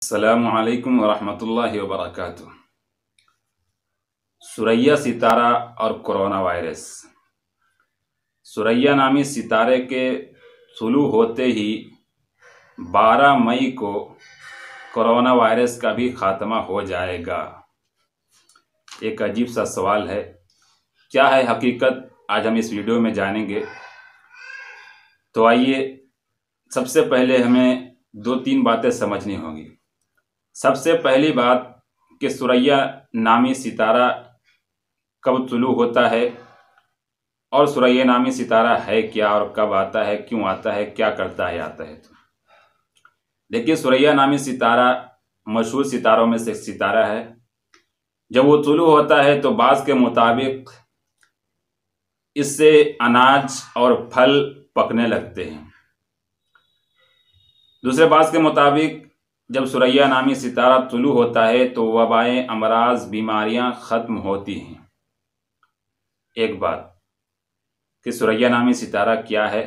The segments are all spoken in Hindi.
अस्सलामु अलैकुम वरहमतुल्लाहि वबरकातुह। सुरैया सितारा और कोरोना वायरस। सुरैया नामी सितारे के शुरू होते ही 12 मई को कोरोना वायरस का भी खात्मा हो जाएगा। एक अजीब सा सवाल है, क्या है हकीकत, आज हम इस वीडियो में जानेंगे। तो आइए, सबसे पहले हमें 2-3 बातें समझनी होंगी। सबसे पहली बात कि सुरैया नामी सितारा कब तुलू होता है और सुरैया नामी सितारा है क्या और कब आता है, क्यों आता है, क्या करता है, आता है। तो देखिए, सुरैया नामी सितारा मशहूर सितारों में से एक सितारा है। जब वो तुलू होता है तो बाज़ के मुताबिक इससे अनाज और फल पकने लगते हैं। दूसरे बाज़ के मुताबिक जब सुरैया नामी सितारा तुलू होता है तो वबाएं, अमराज, बीमारियां ख़त्म होती हैं। एक बात कि सुरैया नामी सितारा क्या है।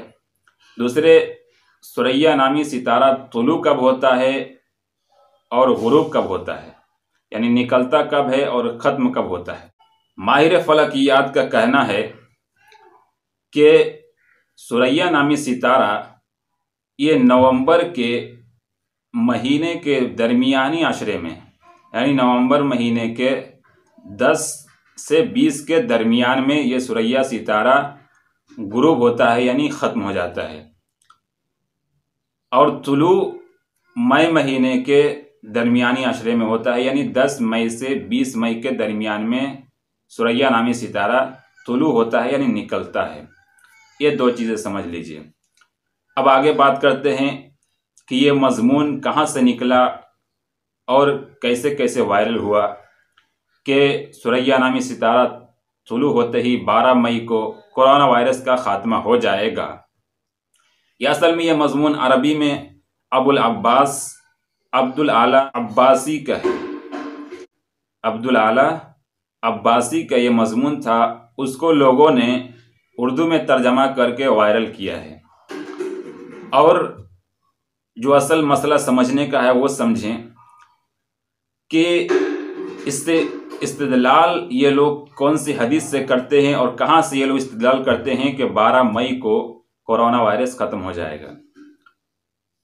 दूसरे, सुरैया नामी सितारा तुलू कब होता है और गुरूब कब होता है, यानी निकलता कब है और ख़त्म कब होता है। माहिर फलकियात का कहना है कि सुरैया नामी सितारा ये नवंबर के महीने के दरमियानी अशरे में, यानी नवंबर महीने के 10 से 20 के दरमियान में ये सुरैया सितारा गुरूब होता है, यानी ख़त्म हो जाता है। और तुलू मई महीने के दरमियानी अशरे में होता है, यानी 10 मई से 20 मई के दरमियान में सुरैया नामी सितारा तुलू होता है, यानी निकलता है। ये 2 चीज़ें समझ लीजिए। अब आगे बात करते हैं कि ये मज़मून कहाँ से निकला और कैसे कैसे वायरल हुआ कि सुरैया नामी सितारा तुलू होते ही 12 मई को कोरोना वायरस का ख़ात्मा हो जाएगा। यह असल में यह मज़मून अरबी में अबुल अब्बास अब्दुल आला अब्बासी का है। अब्दुल आला अब्बासी का ये मज़मून था, उसको लोगों ने उर्दू में तर्जमा करके वायरल किया है। और जो असल मसला समझने का है वो समझें कि इससे इस्तिदलाल ये लोग कौन सी हदीस से करते हैं और कहाँ से ये लोग इस्तिदलाल करते हैं कि 12 मई को कोरोना वायरस ख़त्म हो जाएगा।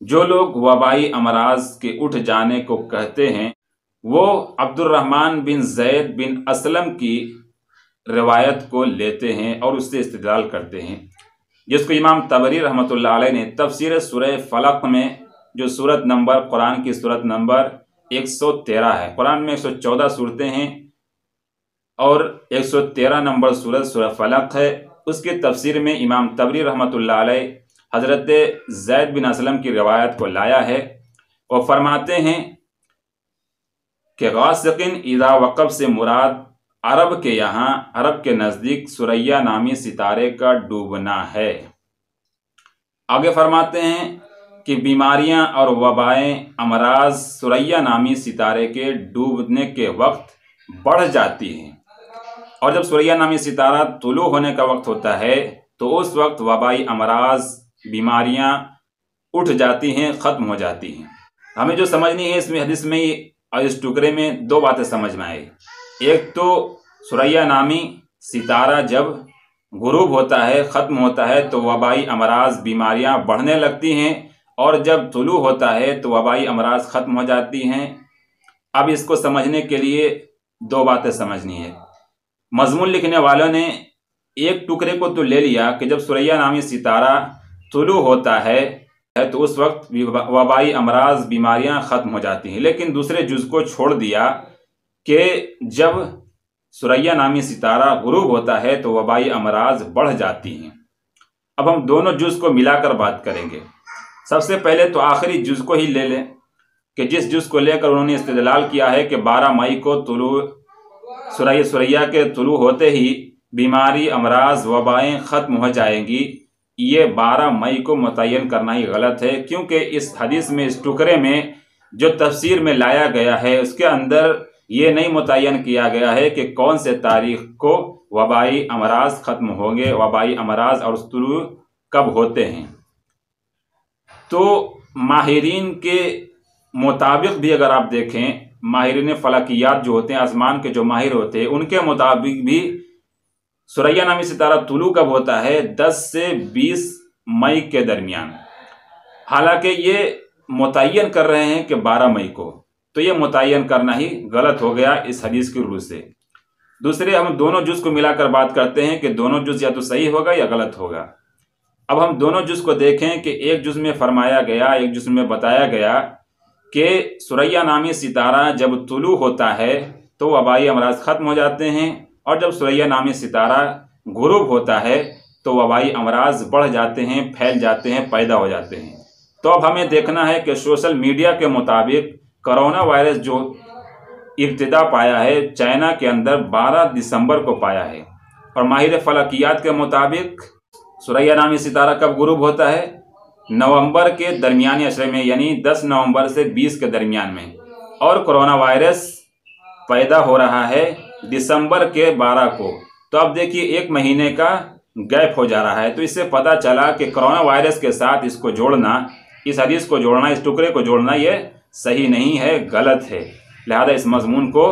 जो लोग वबाई अमराज के उठ जाने को कहते हैं वो अब्दुर्रहमान बिन ज़ैद बिन असलम की रिवायत को लेते हैं और उससे इस्तिदलाल करते हैं, जिसको इमाम तबरी रहमतुल्लाह अलैह ने तफसीर सूरह फलक में, जो सूरत नंबर कुरान की सूरत नंबर 113 है। कुरान में 114 सूरतें हैं और 113 नंबर सूरत सूरह फलक है। उसकी तफसीर में इमाम तबरी रहमतुल्लाह अलैह हज़रत ज़ैद बिन असलम की रिवायत को लाया है और फरमाते हैं कि गासिकिन इज़ा वक़फ़ से मुराद अरब के यहाँ, अरब के नज़दीक सुरैया नामी सितारे का डूबना है। आगे फरमाते हैं कि बीमारियां और वबाएं, अमराज सुरैया नामी सितारे के डूबने के वक्त बढ़ जाती हैं। और जब सुरैया नामी सितारा तुलू होने का वक्त होता है तो उस वक्त वबाई, अमराज, बीमारियां उठ जाती हैं, ख़त्म हो जाती हैं। हमें जो समझनी है इसमें हदीस में और इस टुकड़े में 2 बातें समझ में आई। एक तो सुरैया नामी सितारा जब गुरूब होता है, ख़त्म होता है, तो वबाई, अमराज, बीमारियां बढ़ने लगती हैं और जब तुलू होता है तो वबाई, अमराज ख़त्म हो जाती हैं। अब इसको समझने के लिए 2 बातें समझनी है। मज़मून लिखने वालों ने एक टुकड़े को तो ले लिया कि जब सुरैया नामी सितारा तुलू होता है तो उस वक्त वबाई, अमराज, बीमारियां ख़त्म हो जाती हैं, लेकिन दूसरे जुज़ को छोड़ दिया कि जब सुरैया नामी सितारा गुरूब होता है तो वबाई, अमराज बढ़ जाती हैं। अब हम दोनों जुज़ को मिलाकर बात करेंगे। सबसे पहले तो आखिरी जुज़ को ही ले लें कि जिस जुज़ को लेकर उन्होंने इस्तिदलाल किया है कि 12 मई को तुलू सुरैया के तुलू होते ही बीमारी, अमराज, वबाएं ख़त्म हो जाएंगी। ये 12 मई को मुतय्यन करना ही गलत है, क्योंकि इस हदीस में, इस टुकड़े में जो तफसीर में लाया गया है उसके अंदर ये नहीं मुतय्यन किया गया है कि कौन से तारीख को वबाई अमराज ख़त्म होंगे, वबाई अमराज और तुलू कब होते हैं। तो माहिरीन के मुताबिक भी अगर आप देखें, माहिरीन फलकियात जो होते हैं, आसमान के जो माहिर होते हैं, उनके मुताबिक भी सुरैया नामी सितारा तुलू कब होता है? 10 से 20 मई के दरमियान। हालांकि ये मुतय्यन कर रहे हैं कि 12 मई को, तो ये मुतय्यन करना ही गलत हो गया इस हदीस की रूह से। दूसरे, हम दोनों जुज़ को मिलाकर बात करते हैं कि दोनों जुज़ या तो सही होगा या गलत होगा। अब हम दोनों जुज़ को देखें कि एक जुज़ में फरमाया गया, एक जुज़ में बताया गया कि सुरैया नामी सितारा जब तुलू होता है तो वबाई अमराज ख़त्म हो जाते हैं, और जब सुरैया नामी सितारा गुरूब होता है तो वबाई अमराज बढ़ जाते हैं, फैल जाते हैं, पैदा हो जाते हैं। तो अब हमें देखना है कि सोशल मीडिया के मुताबिक कोरोना वायरस जो इब्तिदा पाया है चाइना के अंदर 12 दिसंबर को पाया है, और माहिर फलकियात के मुताबिक सुरैया नामी सितारा कब गुरूब होता है? नवंबर के दरमियानी अशरे में, यानी 10 नवंबर से 20 के दरमियान में, और कोरोना वायरस पैदा हो रहा है दिसंबर के 12 को। तो अब देखिए, एक महीने का गैप हो जा रहा है। तो इससे पता चला कि कोरोना वायरस के साथ इसको जोड़ना, इस हदीस को जोड़ना, इस टुकड़े को जोड़ना ये सही नहीं है, गलत है। लिहाजा इस मजमून को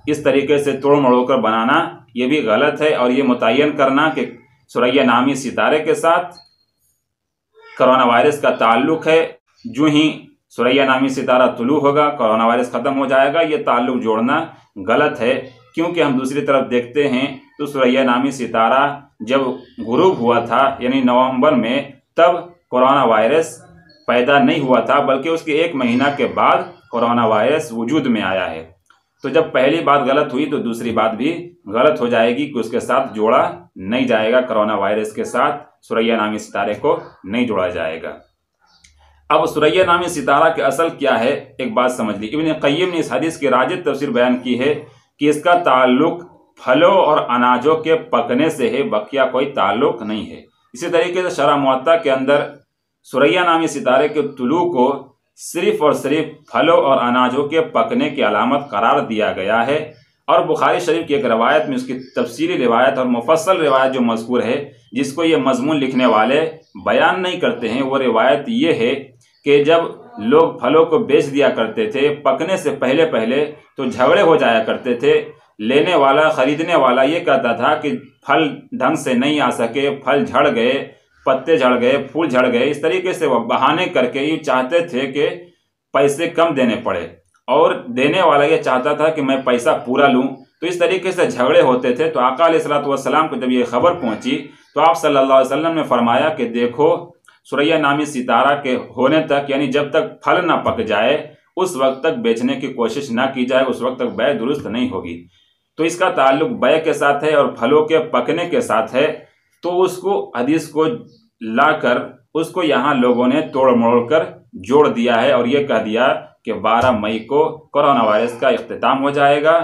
इस तरीके से तोड़ मड़ोड़ कर बनाना ये भी गलत है, और ये मुतय्यन करना कि सुरैया नामी सितारे के साथ कोरोना वायरस का ताल्लुक है, जो ही सुरैया नामी सितारा तुलू होगा कोरोना वायरस ख़त्म हो जाएगा, ये ताल्लुक जोड़ना गलत है। क्योंकि हम दूसरी तरफ देखते हैं तो सुरैया नामी सितारा जब गुरूब हुआ था, यानी नवंबर में, तब कोरोना वायरस पैदा नहीं हुआ था, बल्कि उसके 1 महीना के बाद कोरोना वायरस वजूद में आया है। तो जब पहली बात गलत हुई तो दूसरी बात भी गलत हो जाएगी कि उसके साथ जोड़ा नहीं जाएगा, कोरोना वायरस के साथ सुरैया नामी सितारे को नहीं जोड़ा जाएगा। अब सुरैया नामी सितारा के असल क्या है, एक बात समझ ली। इब्न क़य्यिम ने इस हदीस की राजिह तफसीर बयान की है कि इसका ताल्लुक फलों और अनाजों के पकने से है, बकिया कोई ताल्लुक नहीं है। इसी तरीके से शरह मुअत्ता के अंदर सुरैया नामी सितारे के तुलू को सिर्फ और सिर्फ फलों और अनाजों के पकने की अलामत करार दिया गया है। और बुखारी शरीफ की एक रवायत में, उसकी तफसीली रिवायत और मुफस्सल रिवायत जो मज़कूर है, जिसको ये मजमून लिखने वाले बयान नहीं करते हैं, वो रिवायत ये है कि जब लोग फलों को बेच दिया करते थे पकने से पहले पहले, तो झगड़े हो जाया करते थे। लेने वाला, ख़रीदने वाला ये कहता था कि फल ढंग से नहीं आ सके, फल झड़ गए, पत्ते झड़ गए, फूल झड़ गए। इस तरीके से वह बहाने करके ये चाहते थे कि पैसे कम देने पड़े, और देने वाला ये चाहता था कि मैं पैसा पूरा लूं। तो इस तरीके से झगड़े होते थे। तो आका अलैहिस्सलातु वस्सलाम को जब ये खबर पहुंची तो आप सल्लल्लाहु अलैहि वसल्लम ने फरमाया कि देखो, सुरैया नामी सितारा के होने तक, यानी जब तक फल ना पक जाए उस वक्त तक बेचने की कोशिश ना की जाए, उस वक्त तक बै दुरुस्त नहीं होगी। तो इसका ताल्लुक बै के साथ है और फलों के पकने के साथ है। तो उसको, हदीस को लाकर उसको यहाँ लोगों ने तोड़ मरोड़ कर जोड़ दिया है, और ये कह दिया कि 12 मई को कोरोना वायरस का इख्तिताम हो जाएगा।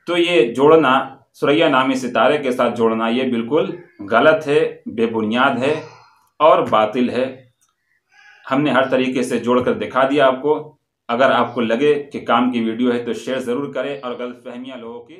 तो ये जोड़ना, सुरैया नामी सितारे के साथ जोड़ना, ये बिल्कुल गलत है, बेबुनियाद है और बातिल है। हमने हर तरीके से जोड़कर दिखा दिया आपको। अगर आपको लगे कि काम की वीडियो है तो शेयर ज़रूर करें, और गलतफहमियाँ लोगों की